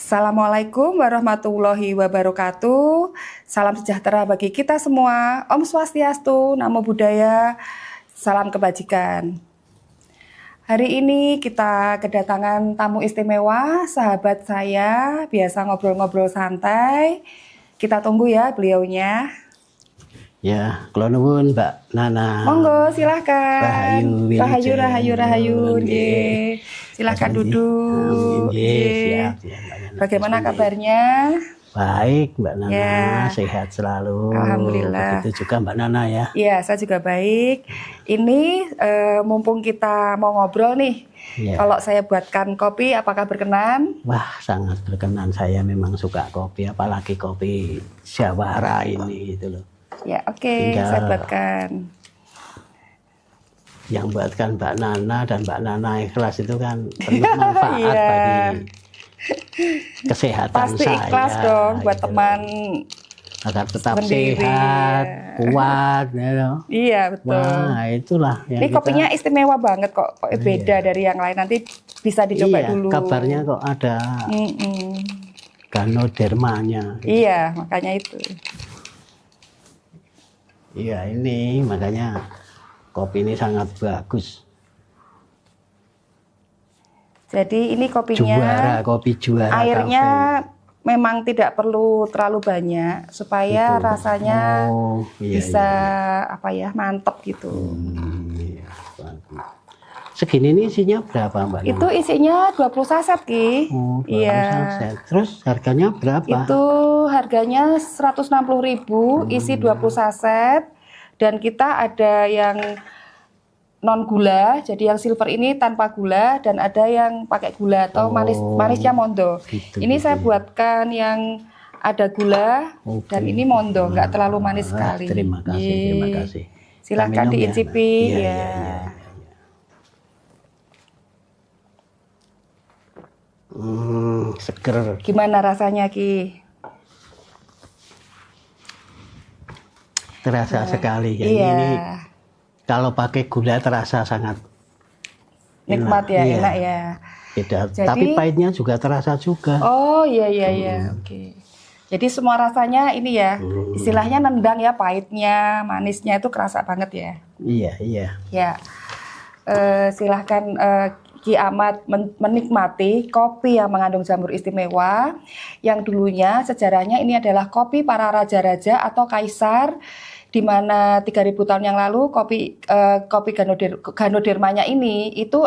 Assalamualaikum warahmatullahi wabarakatuh. Salam sejahtera bagi kita semua. Om Swastiastu, Namo Buddhaya, salam kebajikan. Hari ini kita kedatangan tamu istimewa, sahabat saya, biasa ngobrol-ngobrol santai. Kita tunggu ya beliaunya. Ya, kula nuwun Mbak Nana. Monggo silahkan. Rahayu. Nggih. Silahkan duduk. Siap. Bagaimana kabarnya? Baik Mbak Nana, Ya. sehat selalu. Alhamdulillah. Begitu juga Mbak Nana ya. Iya, saya juga baik. Ini mumpung kita mau ngobrol nih. Ya. Kalau saya buatkan kopi, apakah berkenan? Wah, sangat berkenan, saya memang suka kopi, apalagi kopi Jawara ini gitu loh. Ya, oke, Tinggal- saya buatkan. Yang buatkan Mbak Nana dan Mbak Nana ikhlas itu kan penuh manfaat Iya. bagi kesehatan Pasti saya. ikhlas dong buat gitu loh. teman. Agar tetap Sendiri, sehat, ya. kuat, ya loh. Iya, betul. Wah, itulah yang Ini kopinya istimewa banget kok. Beda dari yang lain. Nanti bisa dicoba iya, dulu. kabarnya kok ada Mm-mm. ganodermanya. Iya, makanya itu. Iya, ini makanya kopi ini sangat bagus. Jadi ini kopinya. Kopi juara Airnya kafe. memang tidak perlu terlalu banyak supaya Gitu. rasanya Oh, iya, bisa iya. mantep gitu. Iya, bagus. Segini ini isinya berapa Mbak Nana? Itu isinya 20 saset Ki. Oh, 20 Iya. saset. Terus harganya berapa? Itu harganya 160.000 isi 20 saset, dan kita ada yang non gula, jadi yang silver ini tanpa gula, dan ada yang pakai gula atau manisnya mondo. Gitu, Ini gitu saya ya. buatkan yang ada gula, Oke. dan ini mondo, nggak terlalu manis sekali. Terima kasih, Ye. terima kasih. Silakan Kita minum ya, diincipi. Mbak? Iya, Ya. iya, iya. Seger. Gimana rasanya Ki? Terasa sekali ya. Iya. Ini kalau pakai gula terasa sangat Nikmat ya, Iya. enak ya. beda. Jadi- Tapi pahitnya juga terasa juga. Oh iya, oke. Jadi semua rasanya ini ya, istilahnya nendang ya, pahitnya, manisnya itu kerasa banget ya. Iya, iya. Ya, silahkan Ki Ahmad menikmati kopi yang mengandung jamur istimewa, yang dulunya sejarahnya ini adalah kopi para raja-raja atau kaisar, di mana 3.000 tahun yang lalu kopi Ganodermanya ini itu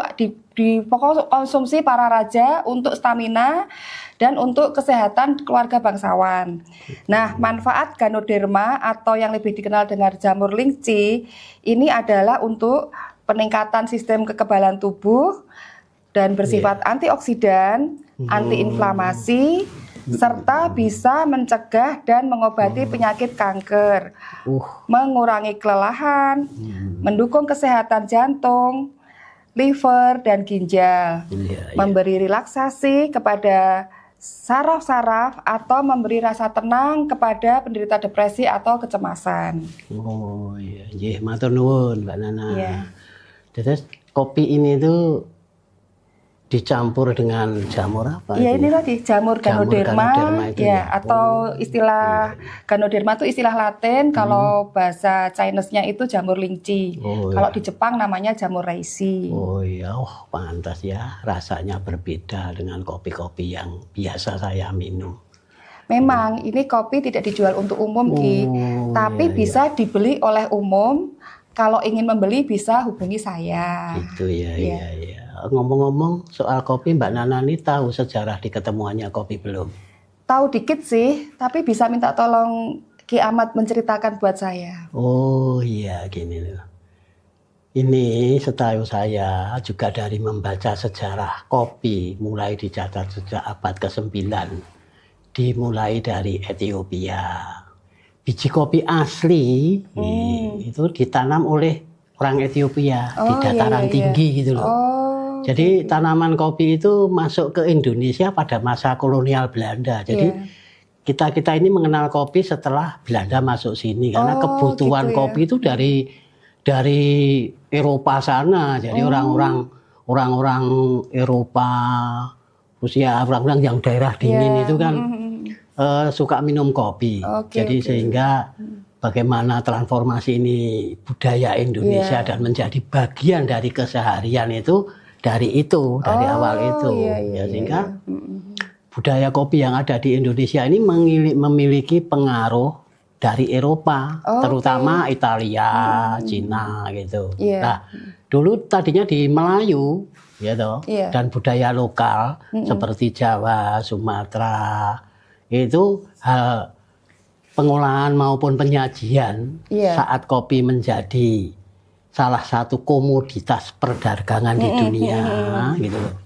pokok konsumsi para raja untuk stamina dan untuk kesehatan keluarga bangsawan. Nah, manfaat Ganoderma atau yang lebih dikenal dengan jamur lingci ini adalah untuk peningkatan sistem kekebalan tubuh dan bersifat antioksidan, antiinflamasi, serta bisa mencegah dan mengobati penyakit kanker, mengurangi kelelahan, mendukung kesehatan jantung, liver, dan ginjal, Iya, iya. memberi relaksasi kepada saraf-saraf atau memberi rasa tenang kepada penderita depresi atau kecemasan. Oh iya, nggih, matur nuwun Mbak Nana. Iya. Terus kopi ini tuh dicampur dengan jamur apa? Iya, ini tadi jamur Ganoderma, Ganoderma itu ya, ya. atau istilah Ganoderma itu istilah Latin, kalau bahasa Chinese-nya itu jamur lingci. Oh, Kalau iya. di Jepang namanya jamur reishi. Oh iya, pantas ya, rasanya berbeda dengan kopi-kopi yang biasa saya minum. Memang ini kopi tidak dijual untuk umum, Ki, Oh, tapi iya, bisa dibeli oleh umum. Kalau ingin membeli bisa hubungi saya. Itu ya, Iya. iya. Ngomong-ngomong soal kopi, Mbak Nana ini tahu sejarah diketemuannya kopi belum? Tahu dikit sih, tapi bisa minta tolong Ki Ahmad menceritakan buat saya. Oh iya, gini loh. Ini setahu saya juga dari membaca sejarah kopi, mulai dicatat sejak abad ke-9, dimulai dari Ethiopia. Biji kopi asli itu ditanam oleh orang Ethiopia di dataran tinggi gitu loh. Jadi tanaman kopi itu masuk ke Indonesia pada masa kolonial Belanda. Jadi kita ini mengenal kopi setelah Belanda masuk sini, karena kebutuhan gitu ya. kopi itu dari Eropa sana. Jadi orang-orang Eropa usia orang-orang yang daerah dingin itu kan suka minum kopi. Jadi sehingga bagaimana transformasi ini budaya Indonesia dan menjadi bagian dari keseharian itu dari awal itu. Sehingga budaya kopi yang ada di Indonesia ini memiliki pengaruh dari Eropa, terutama Italia, Cina gitu. Nah, dulu tadinya di Melayu, dan budaya lokal seperti Jawa, Sumatera, itu pengolahan maupun penyajian saat kopi menjadi salah satu komoditas perdagangan di dunia, gitu loh.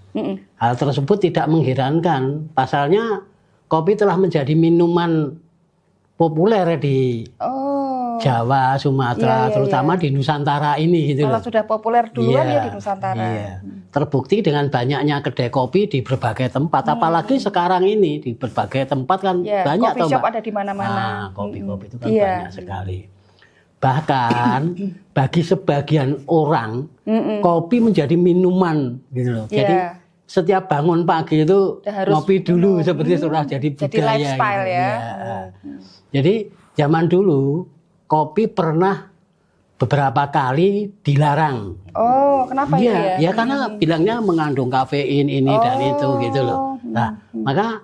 Hal tersebut tidak mengherankan. Pasalnya kopi telah menjadi minuman populer di Jawa, Sumatera, terutama di Nusantara ini, gitu loh. Kalau sudah populer duluan ya di Nusantara. Terbukti dengan banyaknya kedai kopi di berbagai tempat, apalagi sekarang ini di berbagai tempat kan banyak kopi shop ada di mana-mana. Kopi-kopi itu kan banyak sekali. Bahkan bagi sebagian orang kopi menjadi minuman, gitu loh. Jadi setiap bangun pagi itu ngopi dulu seperti sudah jadi budaya. Jadi lifestyle gitu. Jadi zaman dulu kopi pernah beberapa kali dilarang. Oh, kenapa itu ya? Ya karena bilangnya mengandung kafein ini dan itu gitu loh. Nah, maka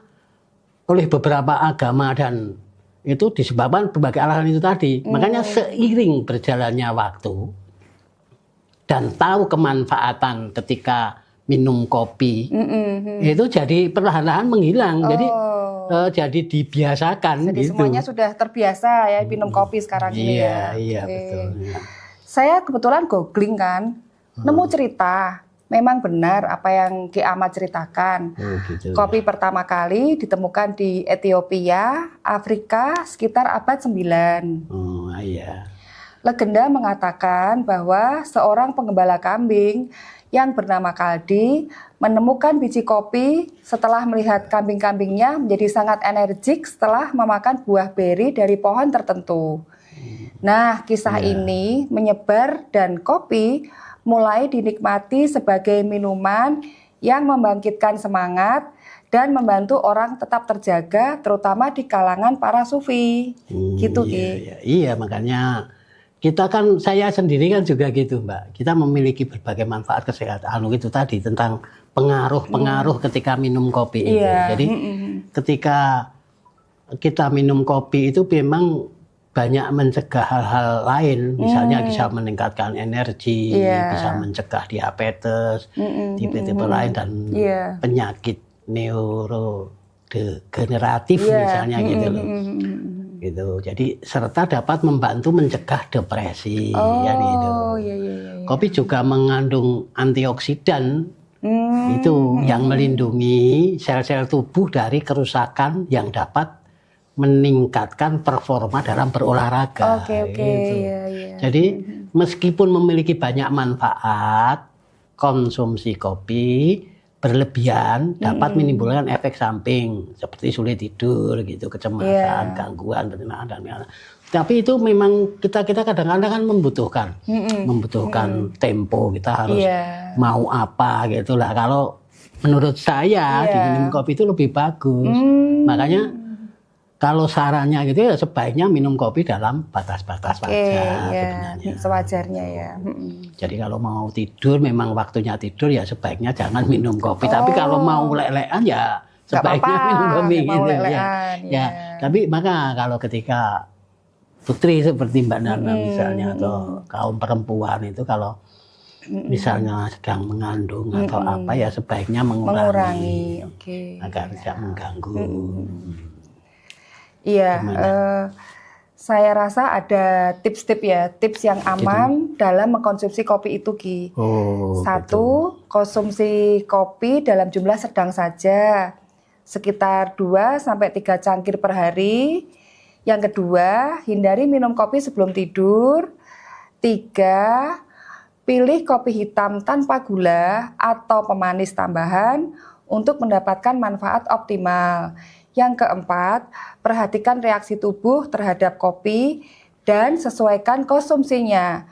oleh beberapa agama dan itu disebabkan berbagai alasan itu tadi. Makanya seiring berjalannya waktu dan tahu kemanfaatan ketika minum kopi, itu jadi perlahan-lahan menghilang. Jadi dibiasakan. Jadi gitu. semuanya sudah terbiasa ya minum kopi sekarang ini ya. Iya, betul. Saya kebetulan googling kan, nemu cerita. Memang benar apa yang Ki Ahmad ceritakan. Gitu, kopi pertama kali ditemukan di Ethiopia, Afrika sekitar abad 9. Oh, iya. Legenda mengatakan bahwa seorang penggembala kambing yang bernama Kaldi menemukan biji kopi setelah melihat kambing-kambingnya menjadi sangat energik setelah memakan buah beri dari pohon tertentu. Nah, kisah ini menyebar dan kopi mulai dinikmati sebagai minuman yang membangkitkan semangat dan membantu orang tetap terjaga, terutama di kalangan para sufi. Gitu, Ki. Iya, makanya saya sendiri kan juga gitu, Mbak. Kita memiliki berbagai manfaat kesehatan. Itu tadi tentang pengaruh ketika minum kopi itu. Jadi ketika kita minum kopi itu memang banyak mencegah hal-hal lain. Misalnya bisa meningkatkan energi, bisa mencegah diabetes, tipe-tipe lain dan penyakit neurodegeneratif misalnya gitu loh. Gitu. Jadi serta dapat membantu mencegah depresi. Kopi juga mengandung antioksidan itu yang melindungi sel-sel tubuh dari kerusakan yang dapat meningkatkan performa dalam berolahraga. Jadi meskipun memiliki banyak manfaat, konsumsi kopi berlebihan dapat menimbulkan efek samping seperti sulit tidur gitu, kecemasan, gangguan pencernaan dan lain-lain. Tapi itu memang kita kadang-kadang kan membutuhkan tempo, kita harus mau apa gitu lah. Kalau menurut saya minum kopi itu lebih bagus. Makanya kalau sarannya gitu ya sebaiknya minum kopi dalam batas-batas wajar sebenarnya. Sewajarnya ya. Jadi kalau mau tidur memang waktunya tidur ya sebaiknya jangan minum kopi. Tapi kalau mau lelean ya sebaiknya minum kopi gitu ya. Tapi maka kalau ketika putri seperti Mbak Nana misalnya atau kaum perempuan itu kalau misalnya sedang mengandung atau apa ya sebaiknya mengurangi agar tidak mengganggu. Iya, saya rasa ada tips yang aman dalam mengkonsumsi kopi itu, Ki. Satu, konsumsi kopi dalam jumlah sedang saja, sekitar 2-3 cangkir per hari. Yang kedua, hindari minum kopi sebelum tidur. 3, pilih kopi hitam tanpa gula atau pemanis tambahan untuk mendapatkan manfaat optimal. Yang keempat, perhatikan reaksi tubuh terhadap kopi dan sesuaikan konsumsinya.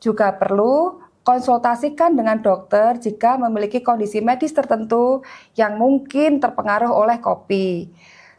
Juga perlu konsultasikan dengan dokter jika memiliki kondisi medis tertentu yang mungkin terpengaruh oleh kopi.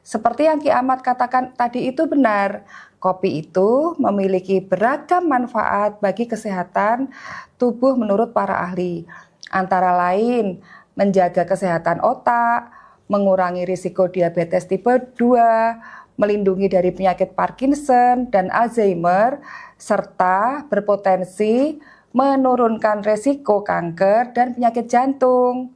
Seperti yang Ki Ahmad katakan tadi itu benar, kopi itu memiliki beragam manfaat bagi kesehatan tubuh menurut para ahli. Antara lain, menjaga kesehatan otak, mengurangi risiko diabetes tipe 2, melindungi dari penyakit Parkinson dan Alzheimer, serta berpotensi menurunkan risiko kanker dan penyakit jantung.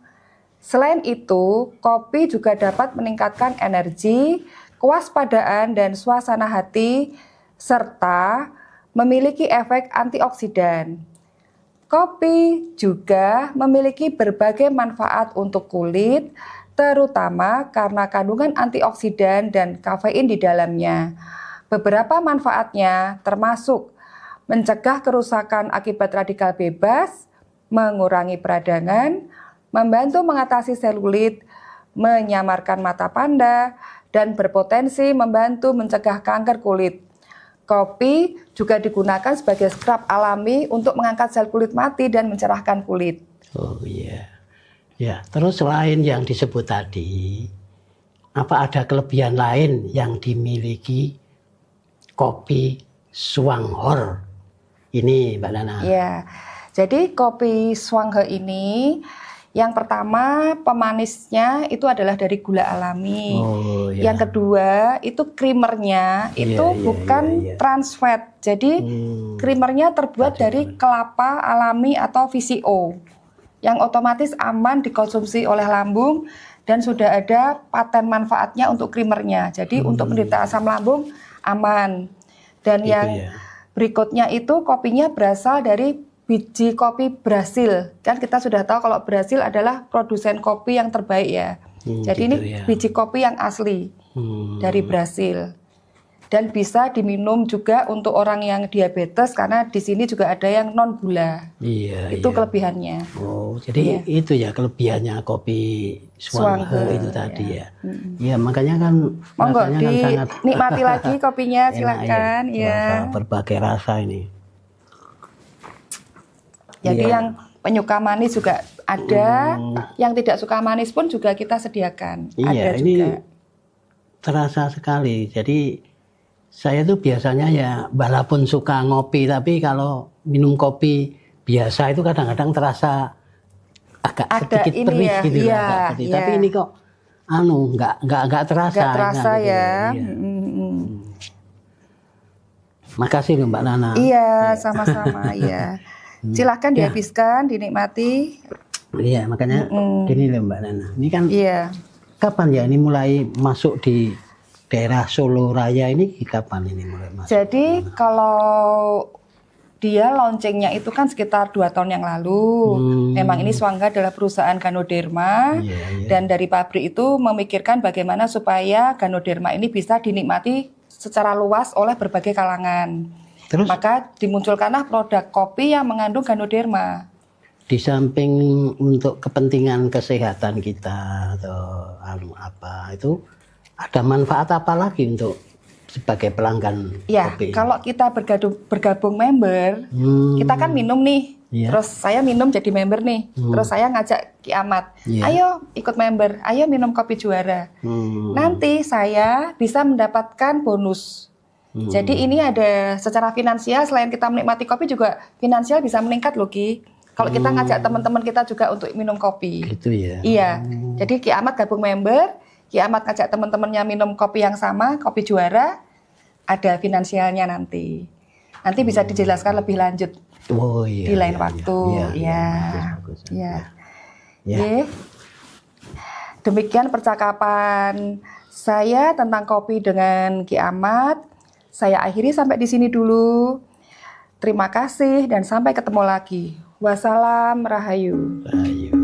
Selain itu, kopi juga dapat meningkatkan energi, kewaspadaan, dan suasana hati, serta memiliki efek antioksidan. Kopi juga memiliki berbagai manfaat untuk kulit, terutama karena kandungan antioksidan dan kafein di dalamnya. Beberapa manfaatnya termasuk mencegah kerusakan akibat radikal bebas, mengurangi peradangan, membantu mengatasi selulit, menyamarkan mata panda, dan berpotensi membantu mencegah kanker kulit. Kopi juga digunakan sebagai scrub alami untuk mengangkat sel kulit mati dan mencerahkan kulit. Oh iya. Ya, terus selain yang disebut tadi, apa ada kelebihan lain yang dimiliki kopi Swanghor ini, Mbak Nana? Ya, jadi kopi Swanghor ini yang pertama pemanisnya itu adalah dari gula alami. Oh, ya. Yang kedua itu creamernya itu bukan trans fat. Jadi creamernya terbuat dari kelapa alami atau VCO. Yang otomatis aman dikonsumsi oleh lambung dan sudah ada paten manfaatnya untuk creamernya. Jadi untuk penderita asam lambung aman. Dan Gitu yang berikutnya itu kopinya berasal dari biji kopi Brasil. Kan kita sudah tahu kalau Brasil adalah produsen kopi yang terbaik ya. Jadi gitu ini ya. biji kopi yang asli dari Brasil. Dan bisa diminum juga untuk orang yang diabetes karena di sini juga ada yang non gula. Iya. Itu kelebihannya. Oh, jadi itu ya kelebihannya kopi Swanghor itu tadi ya. Iya, makanya kan Monggo rasanya kan sangat dinikmati lagi kopinya, enak, silakan. ya. Ya. Rasa, berbagai rasa ini. Jadi yang penyuka manis juga ada, yang tidak suka manis pun juga kita sediakan. Iya, ada ini juga. terasa sekali. Jadi saya tuh biasanya ya walaupun suka ngopi, tapi kalau minum kopi biasa itu kadang-kadang terasa agak Ada sedikit ini perih ya, gitu iya, agak perih. iya. Tapi ini kok nggak terasa. Nggak terasa enak gitu ya. Iya. Makasih loh Mbak Nana. Iya, sama-sama ya. Silahkan dihabiskan, dinikmati. Iya, makanya gini loh Mbak Nana. Ini kan Iya. kapan ya ini mulai masuk di daerah Solo Raya ini, kapan ini mulai masuk? Jadi kalau dia launchingnya itu kan sekitar 2 tahun yang lalu. Memang ini Swanghor adalah perusahaan Ganoderma. Dan dari pabrik itu memikirkan bagaimana supaya Ganoderma ini bisa dinikmati secara luas oleh berbagai kalangan. Terus Maka dimunculkanlah produk kopi yang mengandung Ganoderma. di samping untuk kepentingan kesehatan kita atau apa itu, ada manfaat apa lagi untuk sebagai pelanggan Ya, kopi? kalau kita bergabung member, kita kan minum nih. Iya. Terus saya minum jadi member nih. Terus saya ngajak Ki Ahmad, ayo ikut member, ayo minum kopi Juara. Nanti saya bisa mendapatkan bonus. Jadi ini ada secara finansial, selain kita menikmati kopi juga finansial bisa meningkat loh Ki. Kalau kita ngajak teman-teman kita juga untuk minum kopi. Gitu ya. Iya. Jadi Ki Ahmad gabung member, Ki Ahmad ngajak teman-temannya minum kopi yang sama, kopi Juara, ada finansialnya nanti. Nanti bisa dijelaskan lebih lanjut di lain waktu. Bagus. Ya. Oke. Demikian percakapan saya tentang kopi dengan Ki Ahmad. Saya akhiri sampai di sini dulu. Terima kasih dan sampai ketemu lagi. Wassalam Rahayu. Rahayu.